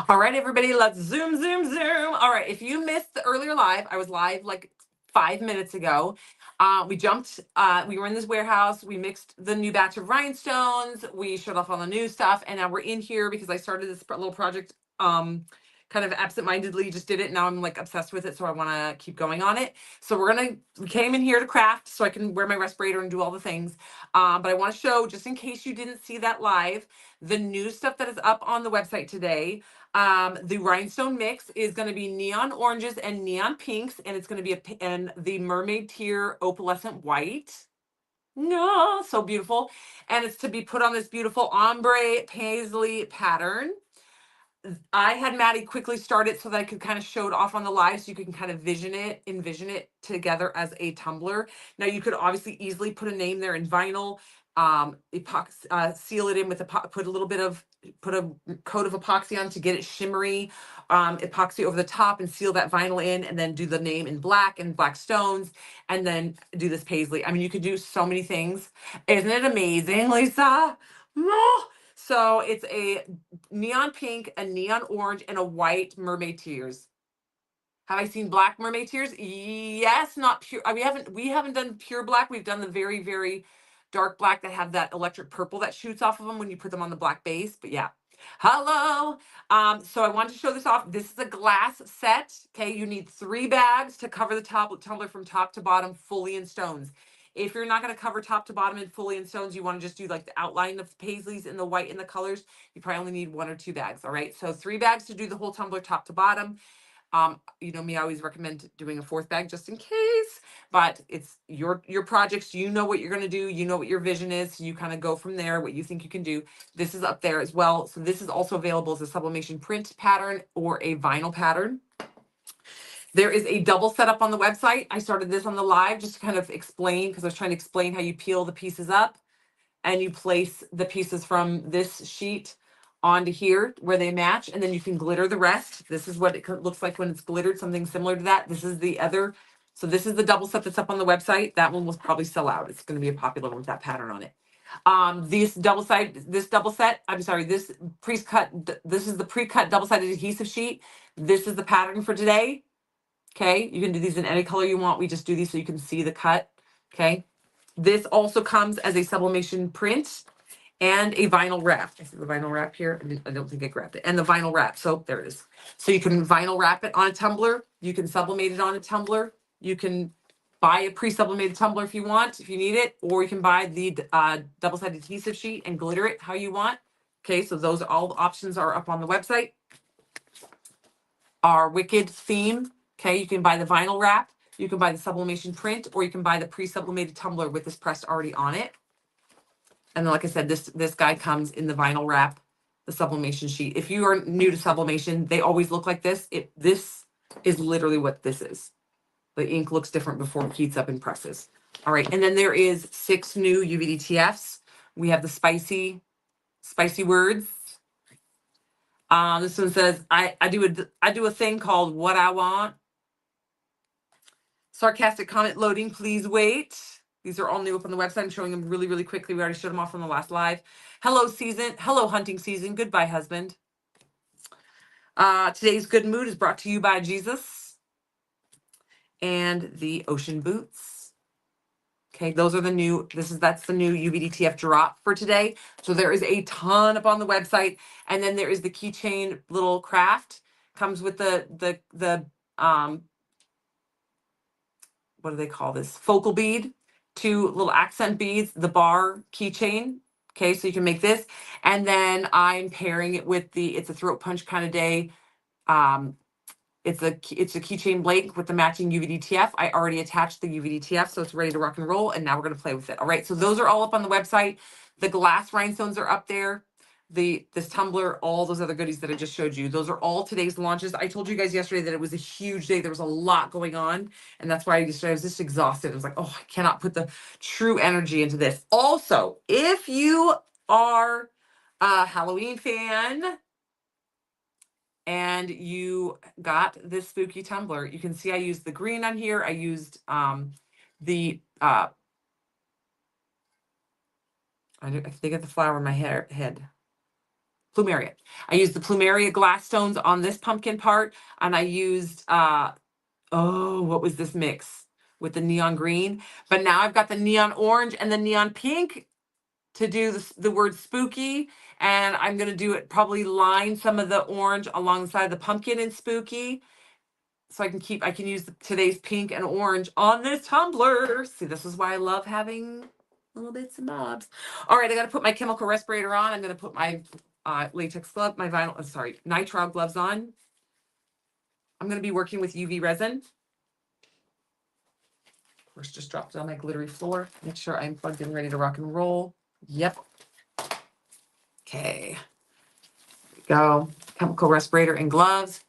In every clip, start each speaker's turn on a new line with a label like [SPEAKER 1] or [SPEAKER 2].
[SPEAKER 1] All right, everybody, let's zoom, zoom, zoom. All right, if you missed the earlier live, I was live like 5 minutes ago. We were in this warehouse. We mixed the new batch of rhinestones. We showed off all the new stuff. And now we're in here because I started this little project kind of absentmindedly, just did it. Now I'm like obsessed with it. So I want to keep going on it. So we came in here to craft so I can wear my respirator and do all the things. But I want to show, just in case you didn't see that live, the new stuff that is up on the website today. The rhinestone mix is going to be neon oranges and neon pinks, and it's going to be and the mermaid tear opalescent white. No, so beautiful. And it's to be put on this beautiful ombre paisley pattern. I had Maddie quickly start it so that I could kind of show it off on the live so you can kind of envision it together as a tumbler. Now you could obviously easily put a name there in vinyl, seal it in with put a coat of epoxy on to get it shimmery, epoxy over the top and seal that vinyl in, and then do the name in black and black stones, and then do this paisley. I mean, you could do so many things. Isn't it amazing, Lisa? Oh! So it's a neon pink, a neon orange, and a white mermaid tears. Have I seen black mermaid tears? Yes, not pure. We haven't done pure black. We've done the very, very dark black that have that electric purple that shoots off of them when you put them on the black base. But yeah. Hello. So I want to show this off. This is a glass set. Okay, you need 3 bags to cover the tumbler from top to bottom fully in stones. If you're not going to cover top to bottom and fully in stones, you want to just do like the outline of the paisleys and the white and the colors, you probably only need 1 or 2 bags. All right. So 3 bags to do the whole tumbler top to bottom. You know me, I always recommend doing a 4th bag just in case, but it's your projects. You know what you're going to do. You know what your vision is. So you kind of go from there, what you think you can do. This is up there as well. So this is also available as a sublimation print pattern or a vinyl pattern. There is a double setup on the website. I started this on the live just to kind of explain, because I was trying to explain how you peel the pieces up and you place the pieces from this sheet onto here where they match, and then you can glitter the rest. This is what it looks like when it's glittered, something similar to that. This is the other. So this is the double set that's up on the website. That one will probably sell out. It's going to be a popular one with that pattern on it. This pre-cut, this is the pre-cut double-sided adhesive sheet. This is the pattern for today. Okay, you can do these in any color you want. We just do these so you can see the cut. Okay, this also comes as a sublimation print and a vinyl wrap. I see the vinyl wrap here. I don't think I grabbed it. And the vinyl wrap. So there it is. So you can vinyl wrap it on a tumbler. You can sublimate it on a tumbler. You can buy a pre-sublimated tumbler if you want, if you need it, or you can buy the double-sided adhesive sheet and glitter it how you want. Okay, so those all options are up on the website. Our Wicked theme. Okay, you can buy the vinyl wrap, you can buy the sublimation print, or you can buy the pre-sublimated tumbler with this pressed already on it. And then, like I said, this guy comes in the vinyl wrap, the sublimation sheet. If you are new to sublimation, they always look like this. This is literally what this is. The ink looks different before it heats up and presses. All right, and then there is 6 new UVDTFs. We have the spicy words. This one says, I do a thing called What I Want. Sarcastic comment loading, please wait. These are all new up on the website. I'm showing them really, really quickly. We already showed them off on the last live. Hello, hunting season. Goodbye, husband. Today's good mood is brought to you by Jesus and the ocean boots. Okay, those are the new, that's the new UVDTF drop for today. So there is a ton up on the website. And then there is the keychain little craft. Comes with the what do they call this? Focal bead, 2 little accent beads, the bar keychain. Okay, so you can make this. And then I'm pairing it with it's a throat punch kind of day. It's a keychain blank with the matching UVDTF. I already attached the UVDTF, so it's ready to rock and roll. And now we're going to play with it. All right, so those are all up on the website. The glass rhinestones are up there. This tumbler, all those other goodies that I just showed you. Those are all today's launches. I told you guys yesterday that it was a huge day. There was a lot going on. And that's why I was just exhausted. I was like, oh, I cannot put the true energy into this. Also, if you are a Halloween fan and you got this spooky tumbler, you can see I used the green on here. I used the I think of the flower in my head. Plumeria. I used the Plumeria glass stones on this pumpkin part, and I used oh, what was this mix with the neon green? But now I've got the neon orange and the neon pink to do the word spooky, and I'm gonna do it, probably line some of the orange alongside the pumpkin and spooky, so I can use today's pink and orange on this tumbler. See, this is why I love having little bits and bobs. All right, I got to put my chemical respirator on. I'm going to put my latex glove, my vinyl, sorry, nitrile gloves on. I'm going to be working with UV resin. Of course, just dropped it on my glittery floor. Make sure I'm plugged in, ready to rock and roll. Yep. Okay. Go. Chemical respirator and gloves.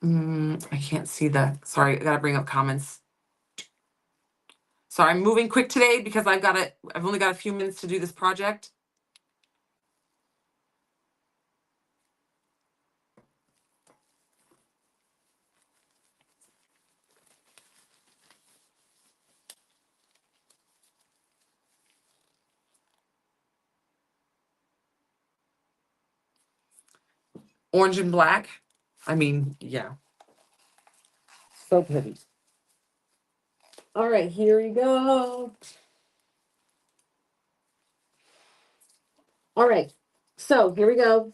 [SPEAKER 1] I can't see sorry, I got to bring up comments. Sorry, I'm moving quick today because I've only got a few minutes to do this project. Orange and black. I mean, yeah. So pretty. All right, here we go. All right, so here we go.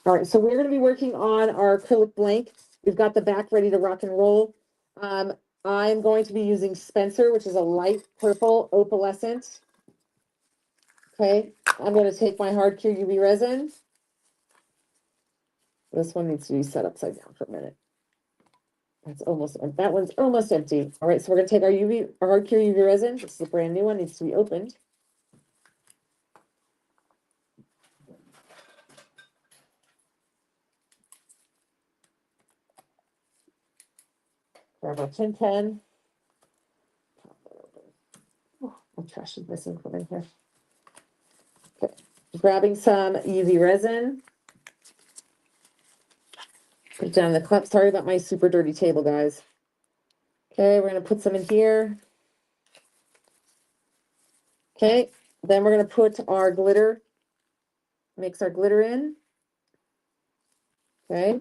[SPEAKER 1] All right, so we're going to be working on our acrylic blank. We've got the back ready to rock and roll. I'm going to be using Spencer, which is a light purple opalescent. Okay, I'm going to take my hard cure UV resin. This one needs to be set upside down for a minute. That one's almost empty. All right, so we're going to take our hard cure UV resin. This is a brand new one, needs to be opened. Grab our tin pen. Oh, my trash is missing from in here. Okay, grabbing some UV resin. Put it down in the cup. Sorry about my super dirty table, guys. Okay, we're going to put some in here. Okay, then we're going to put our glitter, mix our glitter in. Okay.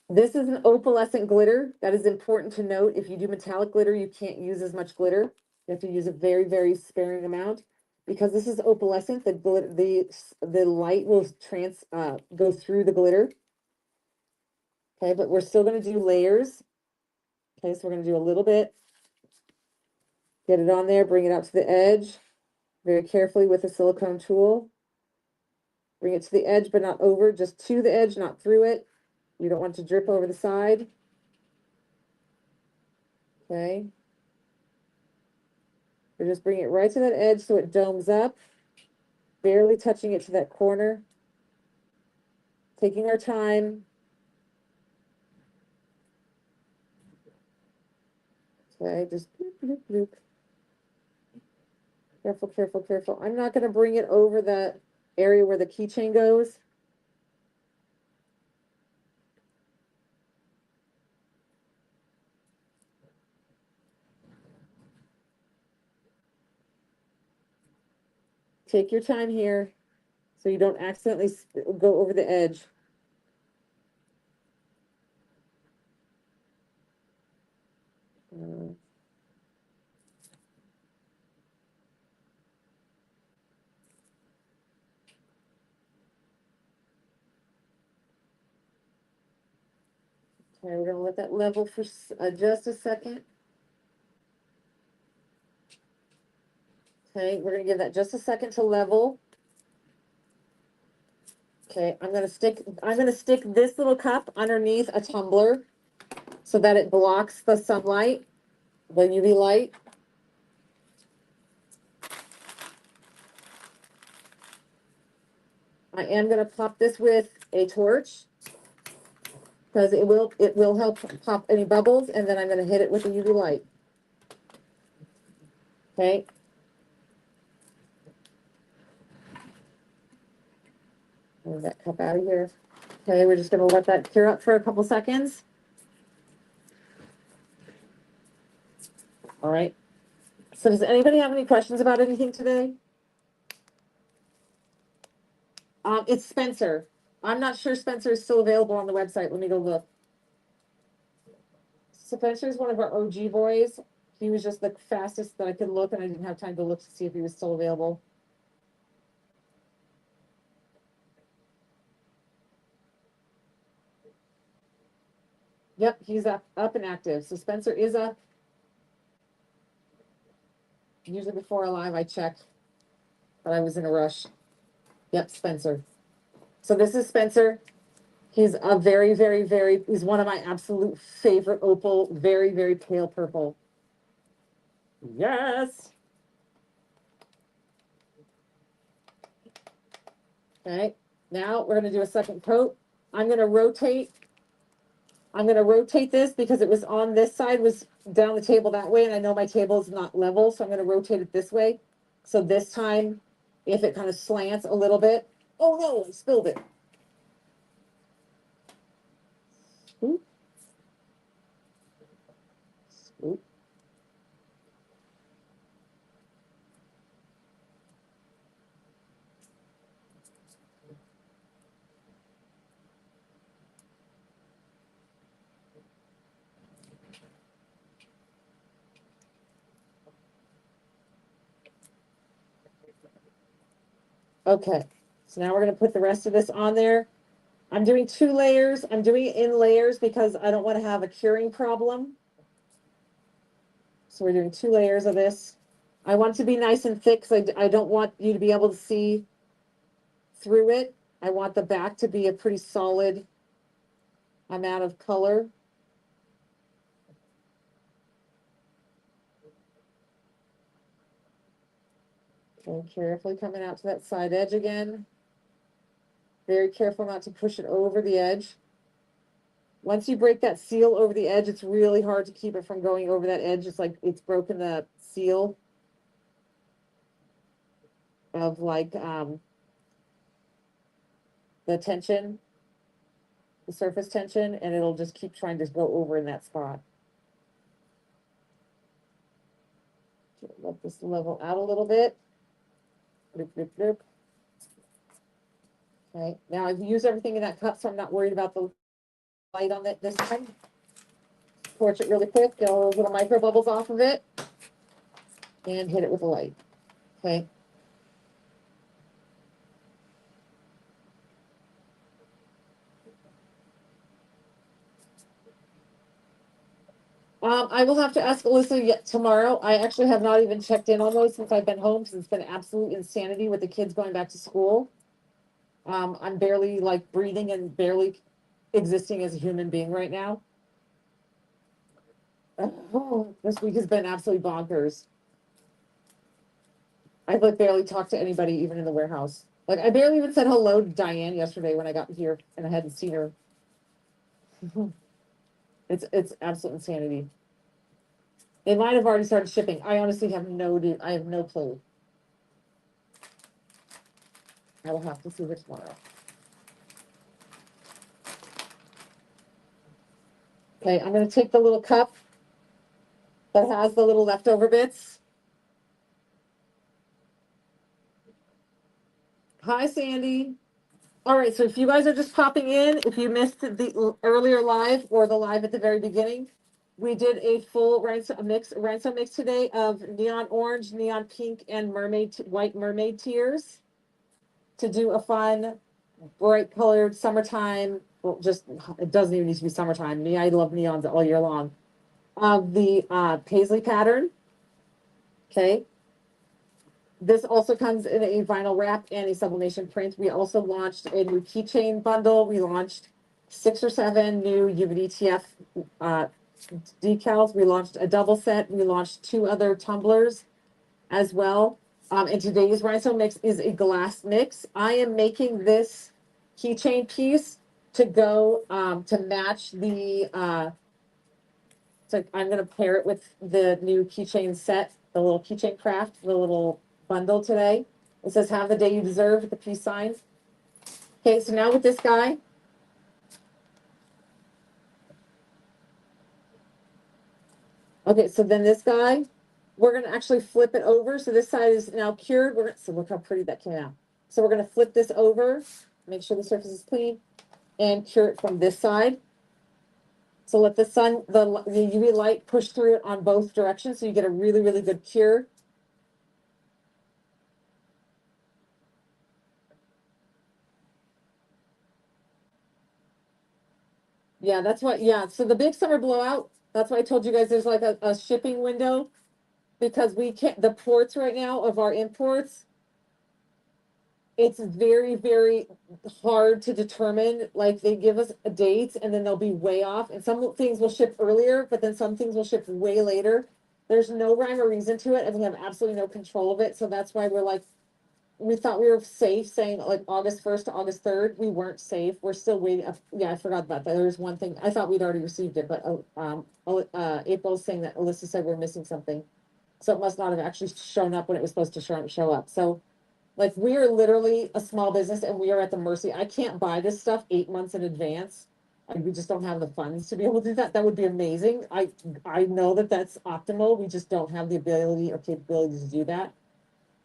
[SPEAKER 1] This is an opalescent glitter. That is important to note. If you do metallic glitter, you can't use as much glitter. You have to use a very, very sparing amount. Because this is opalescent, the light will go through the glitter. Okay, but we're still going to do layers. Okay, so we're going to do a little bit. Get it on there, bring it out to the edge. Very carefully with a silicone tool. Bring it to the edge, but not over, just to the edge, not through it. You don't want to drip over the side. Okay. Or just bring it right to that edge so it domes up, barely touching it to that corner. Taking our time. Okay, just bloop, bloop, bloop. Careful, careful, careful. I'm not going to bring it over the area where the keychain goes. Take your time here so you don't accidentally go over the edge. Okay, we're going to let that level for just a second. Okay, we're going to give that just a second to level. Okay, I'm going to stick this little cup underneath a tumbler so that it blocks the sunlight, the UV light. I am going to pop this with a torch because it will help pop any bubbles, and then I'm going to hit it with a UV light. Okay. Move that cup out of here. Okay, we're just going to let that cure up for a couple seconds. All right. So does anybody have any questions about anything today? It's Spencer. I'm not sure Spencer is still available on the website. Let me go look. Spencer is one of our OG boys. He was just the fastest that I could look, and I didn't have time to look to see if he was still available. Yep, he's up and active. So Spencer is up. Usually before a live, I check, but I was in a rush. Yep, Spencer. So this is Spencer. He's a very, very, very, he's one of my absolute favorite opal, very, very pale purple. Yes. Okay, now we're going to do a second coat. I'm going to rotate this because it was on this side, was down the table that way, and I know my table is not level, so I'm going to rotate it this way. So this time, if it kind of slants a little bit, oh no, I spilled it. Scoop. Scoop. Okay, so now we're going to put the rest of this on there. I'm doing 2 layers. I'm doing it in layers because I don't want to have a curing problem. So we're doing 2 layers of this. I want it to be nice and thick because I don't want you to be able to see through it. I want the back to be a pretty solid amount of color. And carefully coming out to that side edge again. Very careful not to push it over the edge. Once you break that seal over the edge, it's really hard to keep it from going over that edge. It's like it's broken the seal of like the tension, the surface tension, and it'll just keep trying to go over in that spot. Let this level out a little bit. Bloop, bloop, bloop. Okay, now I've used everything in that cup, so I'm not worried about the light on it this time. Torch it really quick, get all those little micro bubbles off of it, and hit it with a light. Okay. I will have to ask Alyssa yet tomorrow. I actually have not even checked in on those since I've been home, since it's been absolute insanity with the kids going back to school. I'm barely like breathing and barely existing as a human being right now. Oh, this week has been absolutely bonkers. I've like barely talked to anybody, even in the warehouse. Like I barely even said hello to Diane yesterday when I got here and I hadn't seen her. It's absolute insanity. They might have already started shipping. I honestly have I have no clue. I will have to see her tomorrow. Okay, I'm going to take the little cup that has the little leftover bits. Hi, Sandy. All right, so if you guys are just popping in, if you missed the earlier live or the live at the very beginning, we did a full rhinestone mix today of neon orange, neon pink, and white mermaid tears to do a fun, bright colored summertime. Well, just it doesn't even need to be summertime. Me, I love neons all year long. Of the paisley pattern. Okay. This also comes in a vinyl wrap and a sublimation print. We also launched a new keychain bundle. We launched 6 or 7 new UVDTF decals. We launched a double set. We launched 2 other tumblers as well. And today's rhinestone mix is a glass mix. I am making this keychain piece to go to match the so I'm going to pair it with the new keychain set, the little keychain craft, the little bundle today. It says, have the day you deserve with the peace sign. Okay, so now with this guy. Okay, so then this guy,
[SPEAKER 2] we're gonna actually flip it over. So this side is now cured. So look how pretty that came out. So we're gonna flip this over, make sure the surface is clean, and cure it from this side. So let the sun, the UV light push through it on both directions so you get a really, really good cure. Yeah, that's what, yeah. So the big summer blowout, that's why I told you guys there's like a shipping window because we can't, the ports right now of our imports, it's very, very hard to determine. Like they give us a date and then they'll be way off. And some things will ship earlier, but then some things will ship way later. There's no rhyme or reason to it, and we have absolutely no control of it. So that's why we're like, we thought we were safe saying like August 1st to August 3rd. We weren't safe. We're still waiting. Yeah, I forgot about that. There was one thing. I thought we'd already received it, but April's saying that Alyssa said we're missing something. So it must not have actually shown up when it was supposed to show up. So like we are literally a small business and we are at the mercy. I can't buy this stuff 8 months in advance. We just don't have the funds to be able to do that. That would be amazing. I know that that's optimal. We just don't have the ability or capability to do that.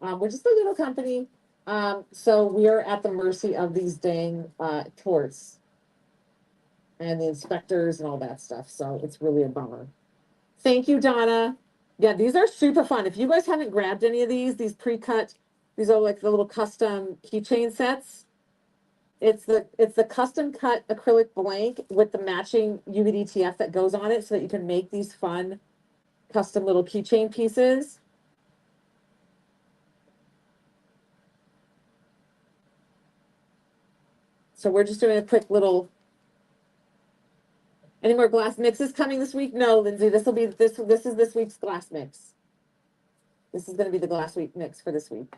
[SPEAKER 2] We're just a little company. So we are at the mercy of these dang torts and the inspectors and all that stuff. So it's really a bummer. Thank you, Donna. Yeah, these are super fun. If you guys haven't grabbed any of these pre-cut, these are like the little custom keychain sets. It's the custom cut acrylic blank with the matching UVDTF that goes on it so that you can make these fun custom little keychain pieces. So we're just doing a quick little. Any more glass mixes coming this week? No, Lindsay. This will be this. This is this week's glass mix. This is going to be the glass week mix for this week.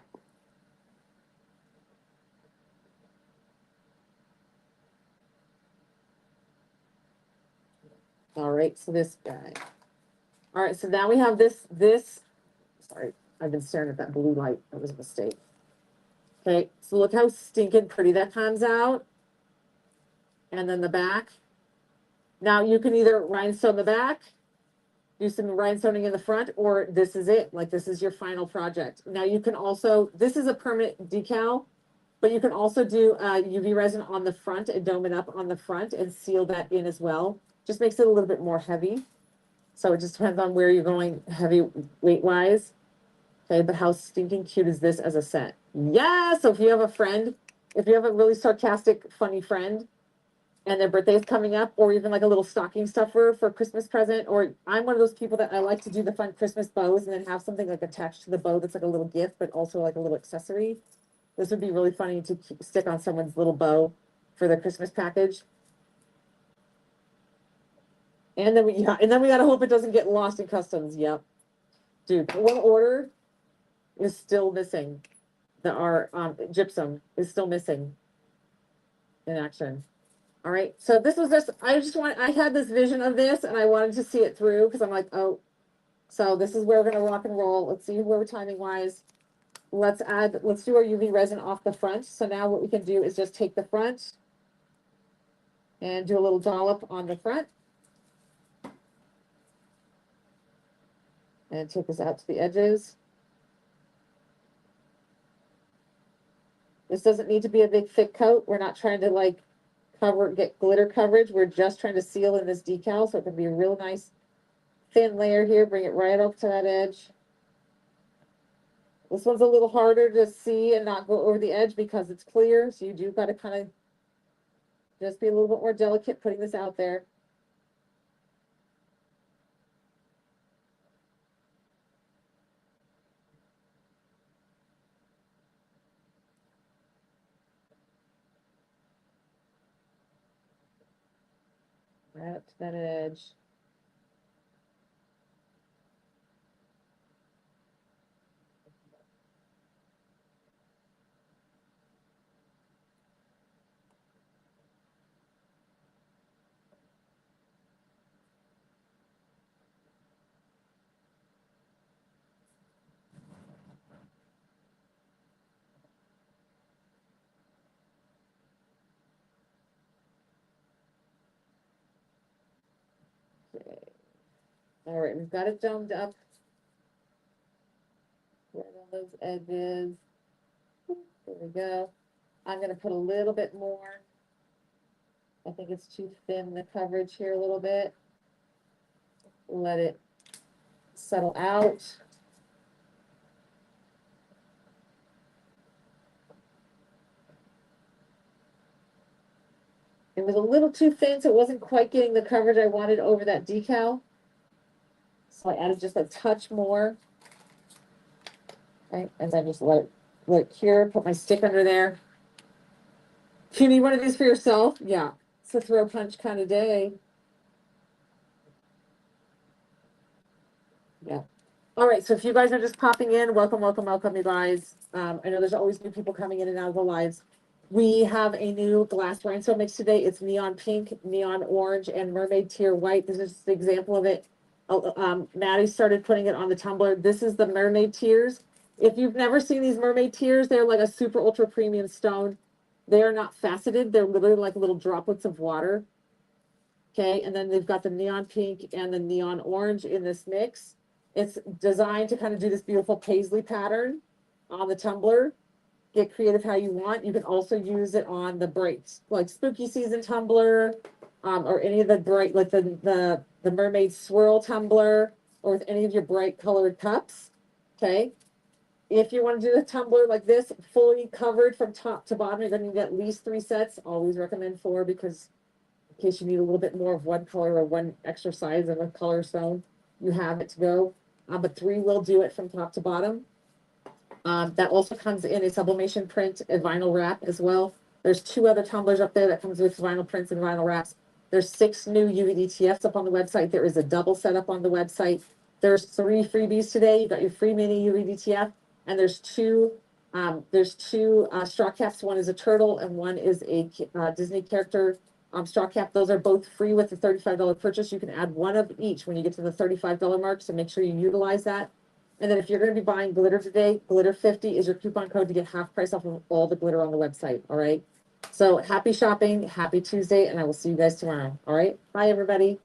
[SPEAKER 2] All right. So this guy. All right. So now we have this. Sorry, I've been staring at that blue light. That was a mistake. Okay. So look how stinking pretty that comes out. And then the back. Now you can either rhinestone the back, do some rhinestoning in the front, or this is it. Like this is your final project. Now you can also, this is a permanent decal, but you can also do UV resin on the front and dome it up on the front and seal that in as well. Just makes it a little bit more heavy. So it just depends on where you're going heavy weight wise. Okay, but how stinking cute is this as a set? Yeah, so if you have a friend, if you have a really sarcastic, funny friend, and their birthday's coming up, or even like a little stocking stuffer for a Christmas present, or I'm one of those people that I like to do the fun Christmas bows and then have something like attached to the bow that's like a little gift, but also like a little accessory. This would be really funny to stick on someone's little bow for their Christmas package. And then we gotta hope it doesn't get lost in customs. Yep. Dude, one order is still missing. Our gypsum is still missing in action. All right. So this was just, I had this vision of this and I wanted to see it through because I'm like, oh, so this is where we're going to rock and roll. Let's see where we're timing wise. Let's do our UV resin off the front. So now what we can do is just take the front and do a little dollop on the front. And take this out to the edges. This doesn't need to be a big thick coat. We're not trying to like get glitter coverage. We're just trying to seal in this decal so it can be a real nice thin layer here. Bring it right up to that edge. This one's a little harder to see and not go over the edge because it's clear. So you do got to kind of just be a little bit more delicate putting this out there. Right up to that edge. Okay. All right, we've got it domed up. those edges. There we go. I'm gonna put a little bit more. I think it's too thin, the coverage here a little bit. Let it settle out. It was a little too thin, so it wasn't quite getting the coverage I wanted over that decal. So I added just a touch more. Right, and then just let it cure, put my stick under there. Do you need one of these for yourself? Yeah, it's a throw punch kind of day. Yeah. All right, so if you guys are just popping in, welcome, welcome, welcome, you guys. I know there's always new people coming in and out of the lives. We have a new glass rhinestone mix today. It's neon pink, neon orange, and mermaid tear white. This is just an example of it. Maddie started putting it on the tumbler. This is the mermaid tears. If you've never seen these mermaid tears, they're like a super ultra premium stone. They are not faceted. They're literally like little droplets of water. Okay, and then they've got the neon pink and the neon orange in this mix. It's designed to kind of do this beautiful paisley pattern on the tumbler. Get creative how you want. You can also use it on the bright, like spooky season tumbler, or any of the bright, like the mermaid swirl tumbler, or with any of your bright colored cups. Okay. If you want to do the tumbler like this, fully covered from top to bottom, you're going to need at least 3 sets. Always recommend 4 because in case you need a little bit more of one color or one extra size of a color stone, you have it to go. But 3 will do it from top to bottom. That also comes in a sublimation print and vinyl wrap as well. There's 2 other tumblers up there that comes with vinyl prints and vinyl wraps. There's 6 new UVDTFs up on the website. There is a double set up on the website. There's 3 freebies today. You got your free mini UVDTF, and there's two straw caps. One is a turtle and one is a Disney character straw cap. Those are both free with the $35 purchase. You can add 1 of each when you get to the $35 mark, so make sure you utilize that. And then if you're going to be buying glitter today, glitter 50 is your coupon code to get half price off of all the glitter on the website. All right. So happy shopping, happy Tuesday, and I will see you guys tomorrow. All right. Bye, everybody.